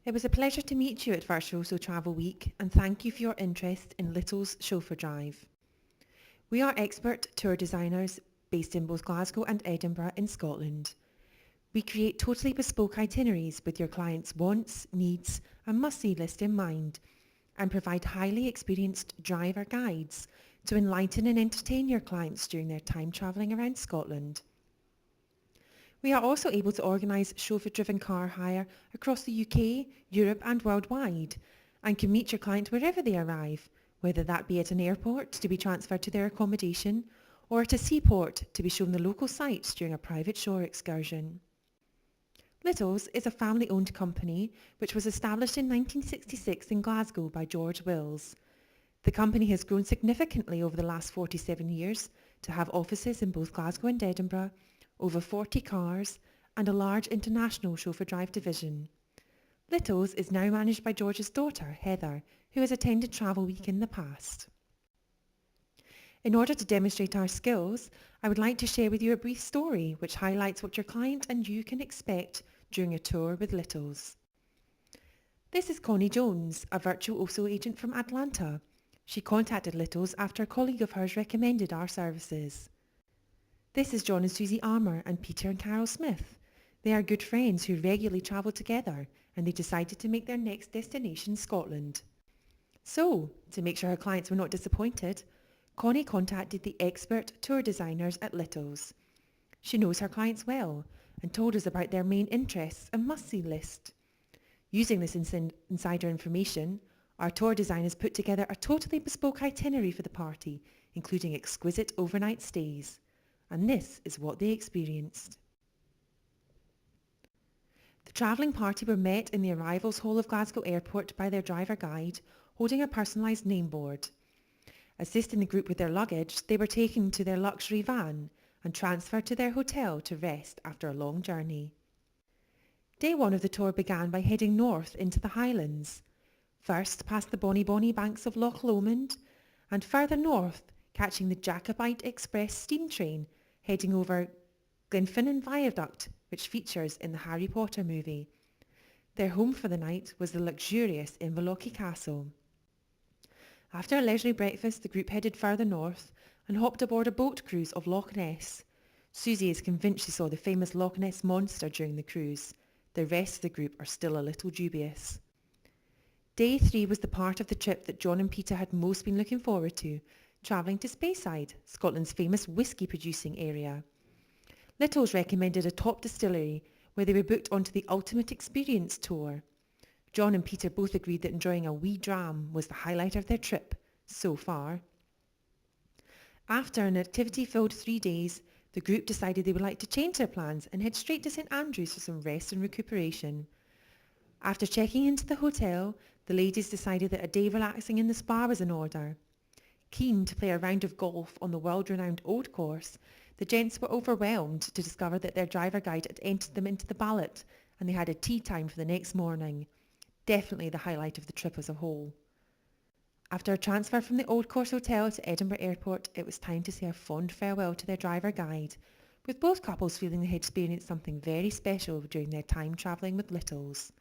It was a pleasure to meet you at Virtuoso Travel Week and thank you for your interest in Little's Chauffeur Drive. We are expert tour designers based in both Glasgow and Edinburgh in Scotland. We create totally bespoke itineraries with your client's wants, needs and must-see list in mind and provide highly experienced driver guides to enlighten and entertain your clients during their time travelling around Scotland. We are also able to organise chauffeur-driven car hire across the UK, Europe and worldwide and can meet your client wherever they arrive, whether that be at an airport to be transferred to their accommodation or at a seaport to be shown the local sights during a private shore excursion. Little's is a family-owned company which was established in 1966 in Glasgow by George Wills. The company has grown significantly over the last 47 years to have offices in both Glasgow and Edinburgh, over 40 cars and a large international chauffeur drive division. Little's is now managed by George's daughter, Heather, who has attended Travel Week in the past. In order to demonstrate our skills, I would like to share with you a brief story which highlights what your client and you can expect during a tour with Little's. This is Connie Jones, a Virtuoso agent from Atlanta. She contacted Little's after a colleague of hers recommended our services. This is John and Susie Armour and Peter and Carol Smith. They are good friends who regularly travel together and they decided to make their next destination Scotland. So, to make sure her clients were not disappointed, Connie contacted the expert tour designers at Little's. She knows her clients well and told us about their main interests and must-see list. Using this insider information, our tour designers put together a totally bespoke itinerary for the party, including exquisite overnight stays. And this is what they experienced. The travelling party were met in the arrivals hall of Glasgow Airport by their driver guide, holding a personalised name board. Assisting the group with their luggage, they were taken to their luxury van and transferred to their hotel to rest after a long journey. Day one of the tour began by heading north into the Highlands. First past the bonny banks of Loch Lomond and further north catching the Jacobite Express steam train heading over Glenfinnan Viaduct, which features in the Harry Potter movie. Their home for the night was the luxurious Inverlochie Castle. After a leisurely breakfast, the group headed further north and hopped aboard a boat cruise of Loch Ness. Susie is convinced she saw the famous Loch Ness Monster during the cruise. The rest of the group are still a little dubious. Day 3 was the part of the trip that John and Peter had most been looking forward to, travelling to Speyside, Scotland's famous whisky producing area. Little's recommended a top distillery where they were booked onto the Ultimate Experience tour. John and Peter both agreed that enjoying a wee dram was the highlight of their trip so far. After an activity-filled 3 days, the group decided they would like to change their plans and head straight to St Andrews for some rest and recuperation. After checking into the hotel, the ladies decided that a day relaxing in the spa was in order. Keen to play a round of golf on the world-renowned Old Course, the gents were overwhelmed to discover that their driver guide had entered them into the ballot and they had a tea time for the next morning. Definitely the highlight of the trip as a whole. After a transfer from the Old Course Hotel to Edinburgh Airport, it was time to say a fond farewell to their driver guide, with both couples feeling they had experienced something very special during their time travelling with Little's.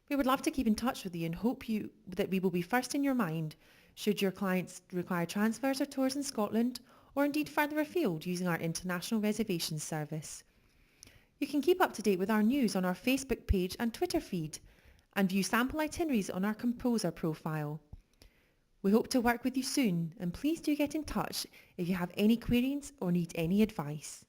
We would love to keep in touch with you and hope that we will be first in your mind should your clients require transfers or tours in Scotland or indeed further afield using our international reservations service. You can keep up to date with our news on our Facebook page and Twitter feed and view sample itineraries on our composer profile. We hope to work with you soon and please do get in touch if you have any queries or need any advice.